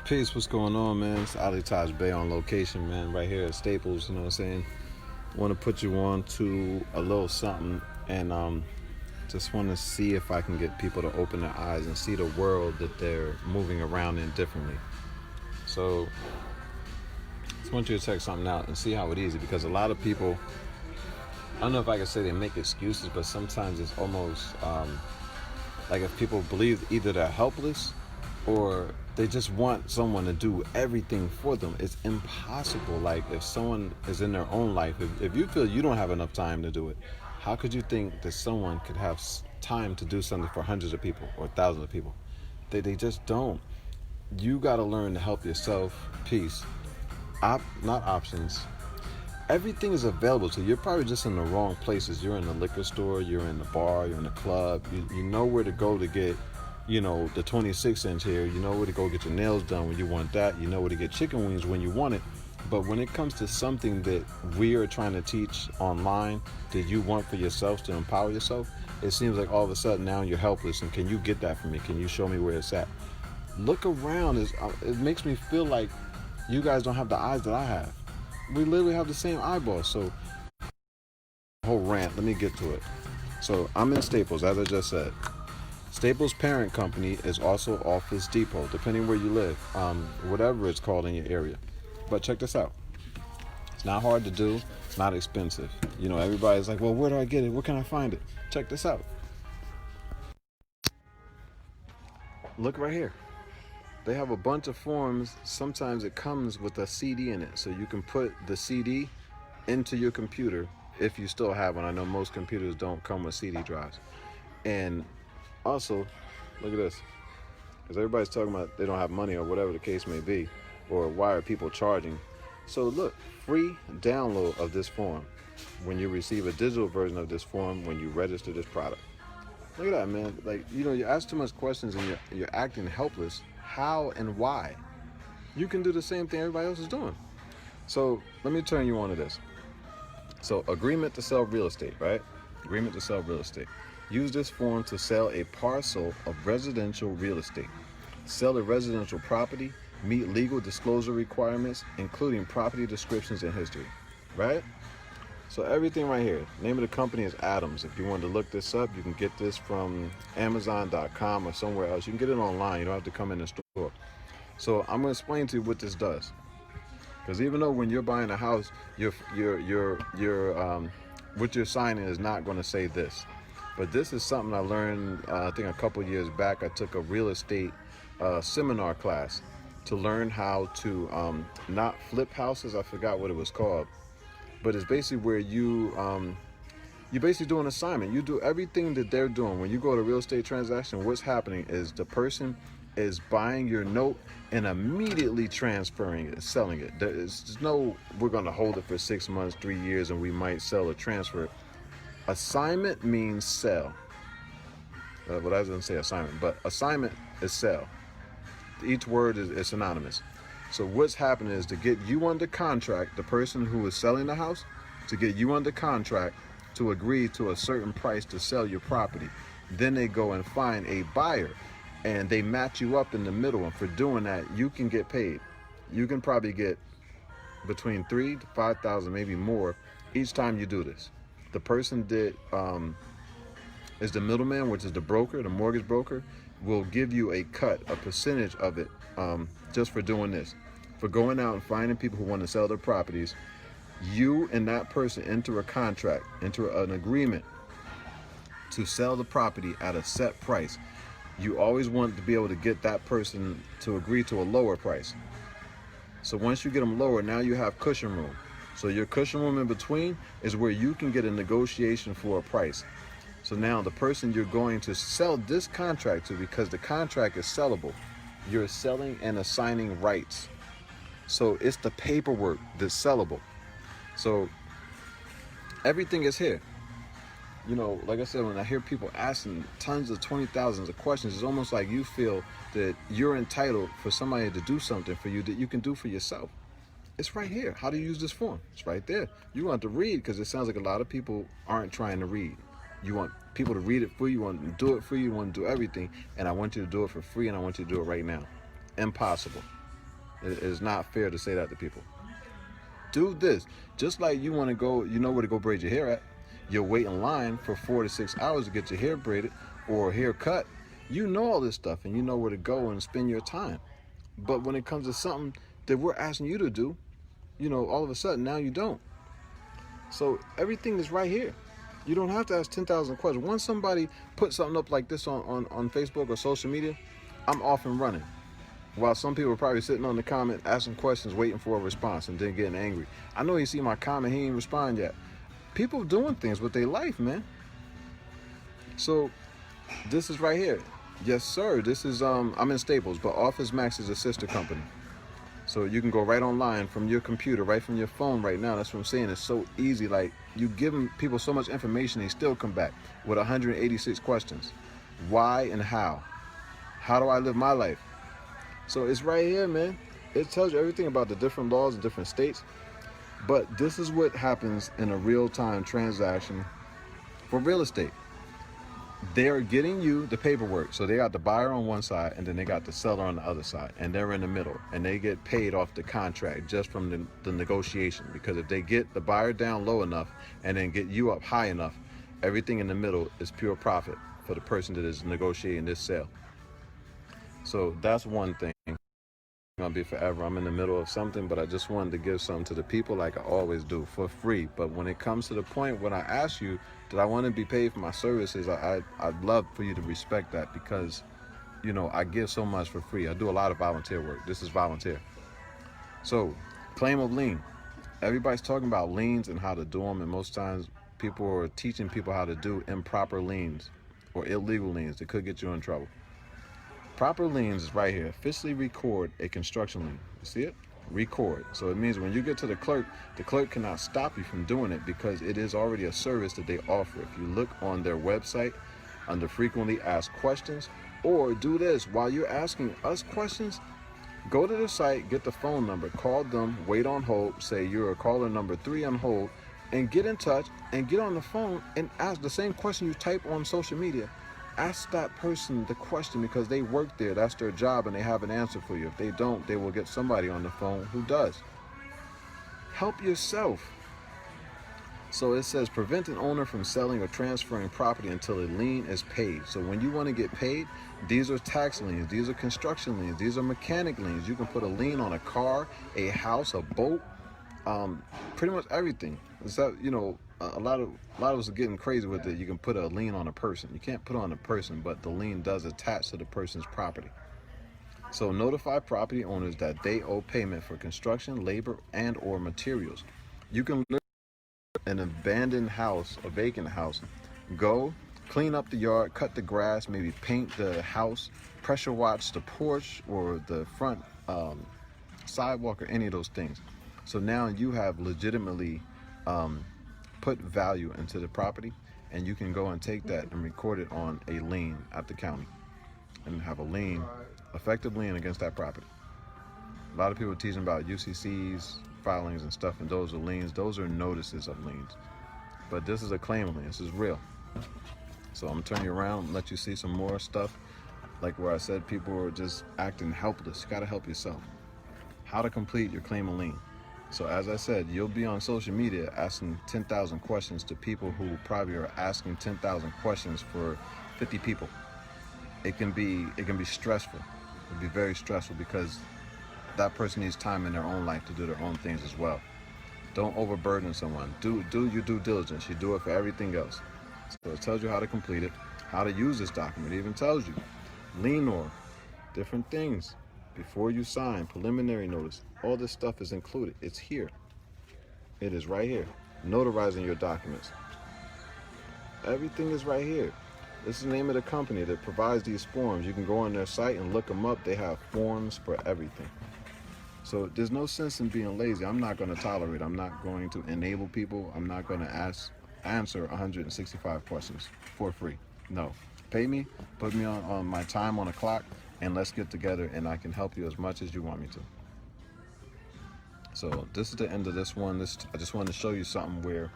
Peace, what's going on, man? It's Ali Taj Bay on location, man, right here at Staples, you know what I'm saying? Want to put you on to a little something, and just want to see if I can get people to open their eyes and see the world that they're moving around in differently. So, just want you to check something out and see how it is, because a lot of people, I don't know if I can say they make excuses, but sometimes it's almost like if people believe either they're helpless or they just want someone to do everything for them. It's impossible. Like, if someone is in their own life, if you feel you don't have enough time to do it, how could you think that someone could have time to do something for hundreds of people or thousands of people? They just don't. You got to learn to help yourself. Peace. Not options. Everything is available to you. You're probably just in the wrong places. You're in the liquor store, you're in the bar, you're in the club. You know where to go to get, the 26-inch here. You know where to go get your nails done when you want that. You know where to get chicken wings when you want it. But when it comes to something that we are trying to teach online that you want for yourself to empower yourself, it seems like all of a sudden now you're helpless. And can you get that for me? Can you show me where it's at? Look around. It makes me feel like you guys don't have the eyes that I have. We literally have the same eyeballs. So, whole rant, let me get to it. So, I'm in Staples, as I just said. Staples' parent company is also Office Depot, depending where you live, whatever it's called in your area. But check this out. It's not hard to do. It's not expensive. Everybody's like, well, where do I get it? Where can I find it? Check this out. Look right here. They have a bunch of forms. Sometimes it comes with a CD in it, so you can put the CD into your computer if you still have one. I know most computers don't come with CD drives. And also, look at this, because everybody's talking about they don't have money or whatever the case may be, or why are people charging. So look, free download of this form when you receive a digital version of this form when you register this product. Look at that, man. Like, you ask too much questions and you're acting helpless. How and why? You can do the same thing everybody else is doing. So let me turn you on to this. So, agreement to sell real estate, right? Agreement to sell real estate. Use this form to sell a parcel of residential real estate. Sell a residential property. Meet legal disclosure requirements, including property descriptions and history, right? So everything right here. Name of the company is Adams. If you want to look this up, you can get this from Amazon.com or somewhere else. You can get it online. You don't have to come in the store. So I'm going to explain to you what this does. Because even though when you're buying a house, what you're signing is not going to say this. But this is something I learned, I think a couple years back. I took a real estate seminar class to learn how to not flip houses. I forgot what it was called. But it's basically where you basically do an assignment. You do everything that they're doing. When you go to a real estate transaction, what's happening is the person is buying your note and immediately transferring it, selling it. There's no, we're going to hold it for 6 months, 3 years, and we might sell or transfer it. Assignment means sell. Well, I didn't say assignment, but assignment is sell. Each word is synonymous. So what's happening is to get you under contract, the person who is selling the house, to get you under contract to agree to a certain price to sell your property. Then they go and find a buyer and they match you up in the middle. And for doing that, you can get paid. You can probably get between $3,000 to $5,000, maybe more, each time you do this. The person that is the middleman, which is the broker, the mortgage broker, will give you a cut, a percentage of it, just for doing this. For going out and finding people who want to sell their properties, you and that person enter a contract, enter an agreement to sell the property at a set price. You always want to be able to get that person to agree to a lower price. So once you get them lower, now you have cushion room. So your cushion room in between is where you can get a negotiation for a price. So now the person you're going to sell this contract to, because the contract is sellable, you're selling and assigning rights. So it's the paperwork that's sellable. So everything is here. Like I said, when I hear people asking tons of 20,000s of questions, it's almost like you feel that you're entitled for somebody to do something for you that you can do for yourself. It's right here. How to use this form? It's right there. You want to read, because it sounds like a lot of people aren't trying to read. You want people to read it for you. You want to do it for you. You want to do everything. And I want you to do it for free, and I want you to do it right now. Impossible. It is not fair to say that to people. Do this. Just like you want to go, you know where to go braid your hair at. You'll wait in line for 4 to 6 hours to get your hair braided or hair cut. You know all this stuff and you know where to go and spend your time. But when it comes to something that we're asking you to do, all of a sudden now you don't. So everything is right here. You don't have to ask 10,000 questions. Once somebody puts something up like this on Facebook or social media, I'm off and running. While some people are probably sitting on the comment, asking questions, waiting for a response, and then getting angry. I know you see my comment, he ain't respond yet. People doing things with their life, man. So this is right here. Yes, sir. This is, I'm in Staples, but Office Max is a sister company. So you can go right online from your computer, right from your phone right now. That's what I'm saying. It's so easy. Like, you give people so much information, they still come back with 186 questions. Why and how? How do I live my life? So it's right here, man. It tells you everything about the different laws in different states. But this is what happens in a real-time transaction for real estate. They're getting you the paperwork. So they got the buyer on one side and then they got the seller on the other side. And they're in the middle. And they get paid off the contract just from the negotiation. Because if they get the buyer down low enough and then get you up high enough, everything in the middle is pure profit for the person that is negotiating this sale. So that's one thing. Gonna be forever. I'm in the middle of something, but I just wanted to give something to the people like I always do for free. But when it comes to the point when I ask you that I want to be paid for my services, I'd love for you to respect that, because I give so much for free. I do a lot of volunteer work. This is volunteer. So claim of lien. Everybody's talking about liens and how to do them, and most times people are teaching people how to do improper liens or illegal liens that could get you in trouble. Proper liens is right here. Officially record a construction lien. You see it? Record. So it means when you get to the clerk cannot stop you from doing it, because it is already a service that they offer. If you look on their website under frequently asked questions, or do this while you're asking us questions, go to the site, get the phone number, call them, wait on hold, say you're caller number 3 on hold, and get in touch and get on the phone and ask the same question you type on social media. Ask that person the question, because they work there. That's their job, and they have an answer for you. If they don't, they will get somebody on the phone who does. Help yourself. So it says prevent an owner from selling or transferring property until a lien is paid. So when you want to get paid, these are tax liens, these are construction liens, these are mechanic liens. You can put a lien on a car, a house, a boat, pretty much everything. So, a lot of us are getting crazy with it. You can put a lien on a person. You can't put it on a person, but the lien does attach to the person's property. So notify property owners that they owe payment for construction, labor, and or materials. You can live in an abandoned house, a vacant house. Go clean up the yard, cut the grass, maybe paint the house, pressure wash the porch or the front sidewalk, or any of those things. So now you have legitimately put value into the property, and you can go and take that and record it on a lien at the county and have a lien, effective lien against that property. A lot of people are teaching about UCCs, filings and stuff, and those are liens. Those are notices of liens. But this is a claim of lien. This is real. So I'm going to turn you around and let you see some more stuff. Like where I said people are just acting helpless. You got to help yourself. How to complete your claim of lien. So as I said, you'll be on social media asking 10,000 questions to people who probably are asking 10,000 questions for 50 people. It can be stressful. It can be very stressful, because that person needs time in their own life to do their own things as well. Don't overburden someone. Do your due diligence. You do it for everything else. So it tells you how to complete it, how to use this document. It even tells you lien or different things. Before you sign, preliminary notice, all this stuff is included. It's here. It is right here. Notarizing your documents. Everything is right here. This is the name of the company that provides these forms. You can go on their site and look them up. They have forms for everything. So there's no sense in being lazy. I'm not going to tolerate. I'm not going to enable people. I'm not going to answer 165 questions for free. No. Pay me, put me on my time on a clock, and let's get together and I can help you as much as you want me to. So this is the end of this one. I just wanted to show you something where,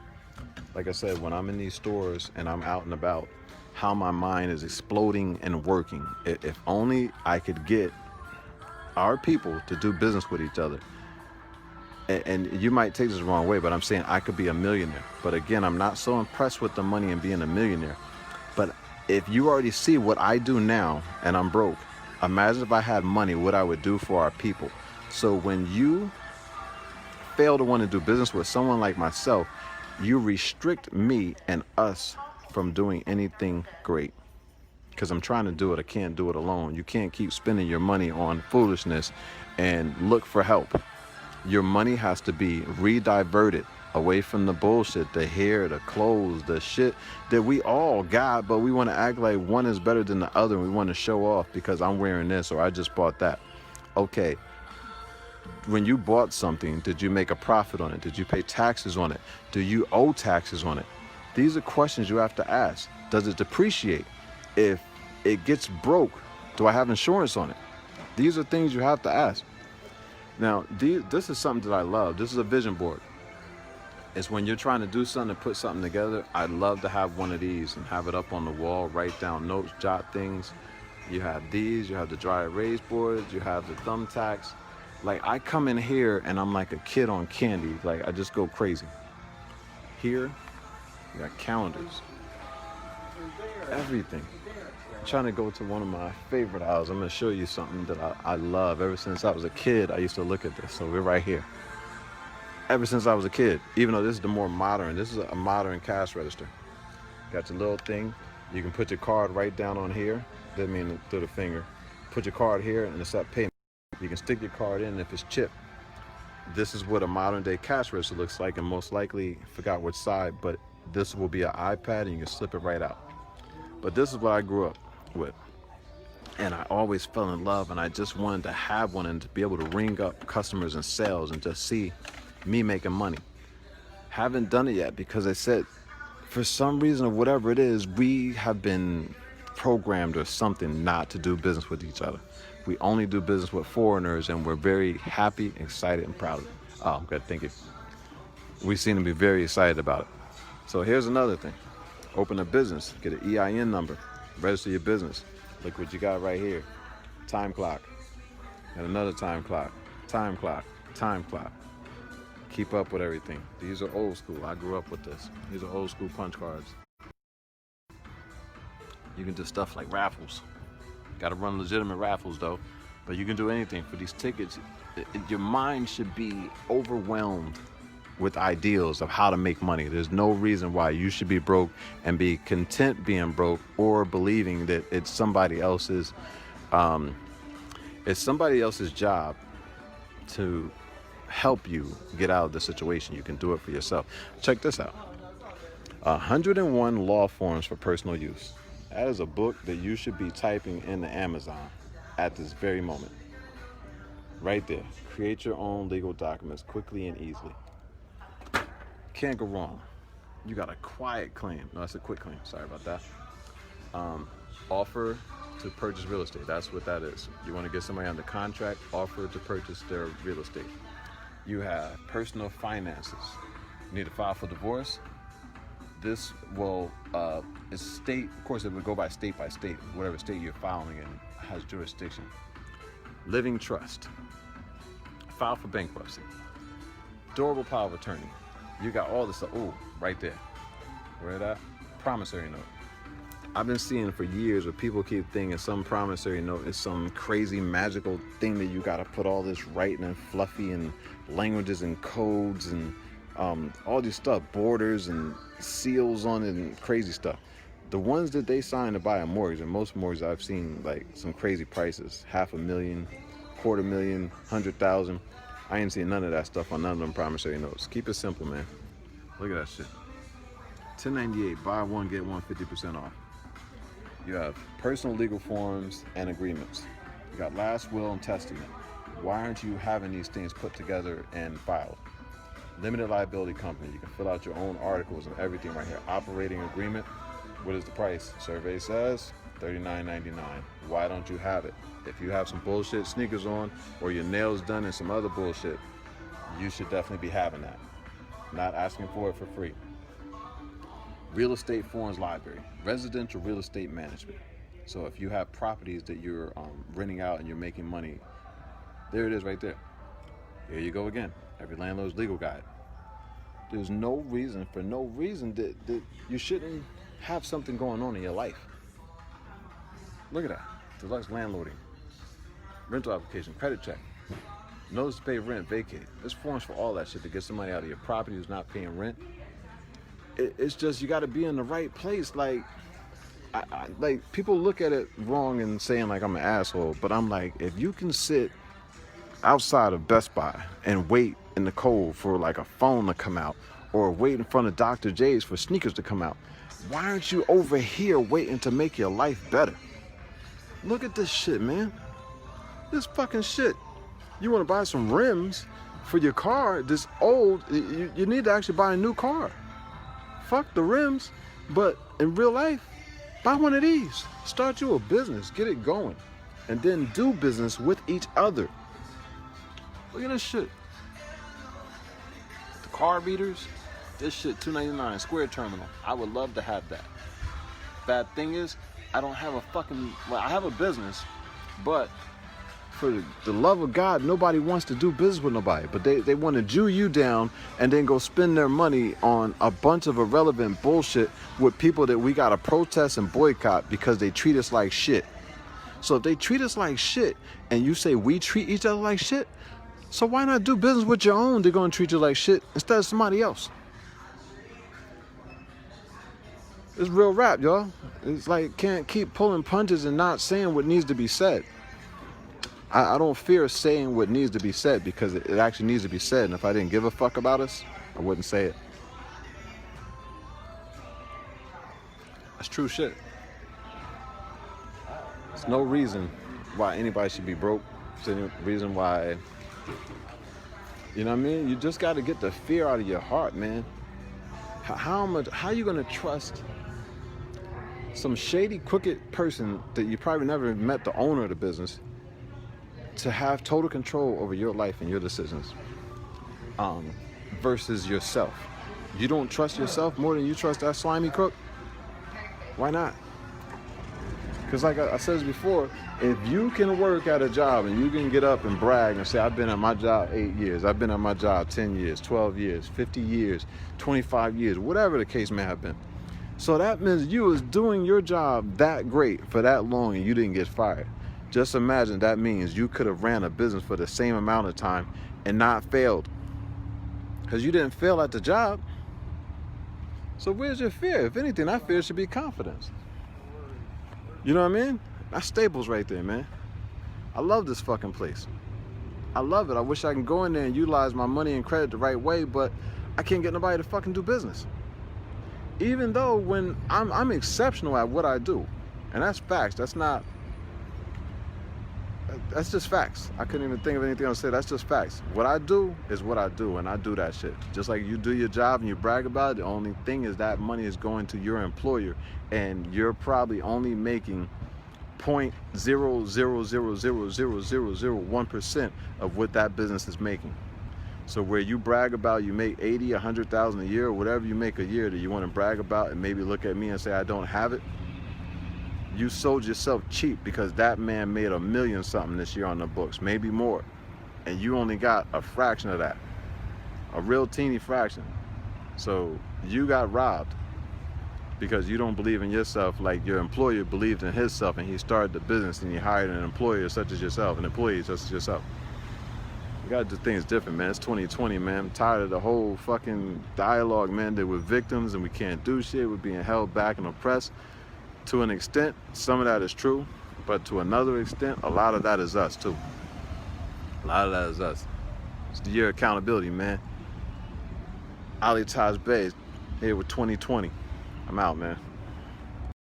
like I said, when I'm in these stores and I'm out and about, how my mind is exploding and working. If only I could get our people to do business with each other. And you might take this the wrong way, but I'm saying I could be a millionaire. But again, I'm not so impressed with the money and being a millionaire. But if you already see what I do now and I'm broke, imagine if I had money, what I would do for our people. So when you fail to want to do business with someone like myself, you restrict me and us from doing anything great. Because I'm trying to do it, I can't do it alone. You can't keep spending your money on foolishness and look for help. Your money has to be rediverted away from the bullshit, the hair, the clothes, the shit that we all got, but we want to act like one is better than the other, and we want to show off because I'm wearing this or I just bought that. Okay, when you bought something, did you make a profit on it? Did you pay taxes on it? Do you owe taxes on it? These are questions you have to ask. Does it depreciate? If it gets broke, do I have insurance on it? These are things you have to ask. Now, this is something that I love. This is a vision board. It's when you're trying to do something, to put something together. I'd love to have one of these and have it up on the wall, write down notes, jot things. You have these, you have the dry erase boards, you have the thumbtacks. Like, I come in here and I'm like a kid on candy. Like, I just go crazy. Here, you got calendars. Everything. Trying to go to one of my favorite houses. I'm going to show you something that I love. Ever since I was a kid, I used to look at this. So we're right here. Ever since I was a kid, even though this is the more modern, this is a modern cash register. Got your little thing. You can put your card right down on here. Doesn't mean through the finger. Put your card here and accept payment. You can stick your card in if it's chipped. This is what a modern day cash register looks like, and most likely, forgot which side, but this will be an iPad and you can slip it right out. But this is what I grew up with, and I always fell in love, and I just wanted to have one and to be able to ring up customers and sales and just see me making money. Haven't done it yet because I said, for some reason or whatever it is, we have been programmed or something not to do business with each other. We only do business with foreigners, and we're very happy, excited, and proud of it. Oh, good, thank you. We seem to be very excited about it. So here's another thing. Open a business, get an EIN number, register your business. Look what you got right here. Time clock. And another time clock. Time clock. Time clock. Keep up with everything. These are old school. I grew up with this. These are old school punch cards. You can do stuff like raffles. Got to run legitimate raffles though. But you can do anything for these tickets. Your mind should be overwhelmed with ideals of how to make money. There's no reason why you should be broke and be content being broke, or believing that it's somebody else's job to help you get out of the situation. You can do it for yourself. Check this out. 101 law forms for personal use. That is a book that you should be typing into Amazon at this very moment. Right there. Create your own legal documents quickly and easily. Can't go wrong. You got a quiet claim. No, that's a quick claim. Sorry about that. Offer to purchase real estate. That's what that is. You want to get somebody under contract, offer to purchase their real estate. You have personal finances. You need to file for divorce. This will, it's state, of course it would go by state, whatever state you're filing in has jurisdiction. Living trust. File for bankruptcy. Durable power of attorney. You got all this stuff. Oh, right there. Where that? Promissory note. I've been seeing for years where people keep thinking some promissory note is some crazy magical thing that you got to put all this writing and fluffy and languages and codes and all this stuff, borders and seals on it and crazy stuff. The ones that they sign to buy a mortgage, and most mortgages I've seen like some crazy prices, $500,000, $250,000, 100,000. I ain't seen none of that stuff on none of them promissory notes. Keep it simple, man. Look at that shit. 1098, buy one, get one 50% off. You have personal legal forms and agreements. You got last will and testament. Why aren't you having these things put together and filed? Limited liability company. You can fill out your own articles and everything right here. Operating agreement. What is the price? Survey says $39.99. Why don't you have it? If you have some bullshit sneakers on or your nails done and some other bullshit, you should definitely be having that. Not asking for it for free. Real estate forms library. Residential real estate management. So if you have properties that you're renting out and you're making money, There it is right there. Here you go again. Every landlord's legal guide. There's no reason that you shouldn't have something going on in your life. Look at that. Deluxe landlording. Rental application, credit check. Notice to pay rent, vacate. There's forms for all that shit to get somebody out of your property who's not paying rent. It's just you got to be in the right place. Like people look at it wrong and saying like I'm an asshole, but I'm like, if you can sit outside of Best Buy and wait in the cold for like a phone to come out, or wait in front of Dr. J's for sneakers to come out, why aren't you over here waiting to make your life better? Look at this shit, man. This fucking shit. You want to buy some rims for your car, this old, you need to actually buy a new car. Fuck the rims, but in real life, buy one of these. Start you a business, get it going, and then do business with each other. Look at this shit. The car readers, this shit $2.99, Square Terminal. I would love to have that. Bad thing is, I don't have I have a business, but for the love of God, nobody wants to do business with nobody. But they want to Jew you down and then go spend their money on a bunch of irrelevant bullshit with people that we got to protest and boycott because they treat us like shit. So if they treat us like shit and you say we treat each other like shit, so why not do business with your own? They're going to treat you like shit instead of somebody else. It's real rap, y'all. It's like can't keep pulling punches and not saying what needs to be said. I don't fear saying what needs to be said because it actually needs to be said. And if I didn't give a fuck about us, I wouldn't say it. That's true shit. There's no reason why anybody should be broke. There's any reason why, you know what I mean? You just got to get the fear out of your heart, man. How you going to trust some shady, crooked person that you probably never met the owner of the business to have total control over your life and your decisions versus yourself? You don't trust yourself more than you trust that slimy crook? Why not? Because like I said before, if you can work at a job and you can get up and brag and say, I've been at my job 8 years, I've been at my job 10 years, 12 years, 50 years, 25 years, whatever the case may have been. So that means you was doing your job that great for that long and you didn't get fired. Just imagine that means you could have ran a business for the same amount of time and not failed. Because you didn't fail at the job. So where's your fear? If anything, that fear should be confidence. You know what I mean? That's Staples right there, man. I love this fucking place. I love it. I wish I can go in there and utilize my money and credit the right way, but I can't get nobody to fucking do business. Even though when I'm exceptional at what I do. And that's facts. That's just facts. I couldn't even think of anything else to say. That's just facts. What I do is what I do, and I do that shit. Just like you do your job and you brag about it, the only thing is that money is going to your employer, and you're probably only making 0.0000001% of what that business is making. So where you brag about you make 80, 100,000 a year, or whatever you make a year that you want to brag about and maybe look at me and say I don't have it, you sold yourself cheap because that man made $1 million something this year on the books, maybe more. And you only got a fraction of that, a real teeny fraction. So you got robbed because you don't believe in yourself like your employer believed in himself and he started the business and he hired an employer such as yourself, an employee such as yourself. You gotta do things different, man. It's 2020, man. I'm tired of the whole fucking dialogue, man, that we're victims and we can't do shit. We're being held back and oppressed. To an extent, some of that is true, but to another extent, a lot of that is us too. A lot of that is us. It's the year of accountability, man. Ali Taj Bey here with 2020. I'm out, man.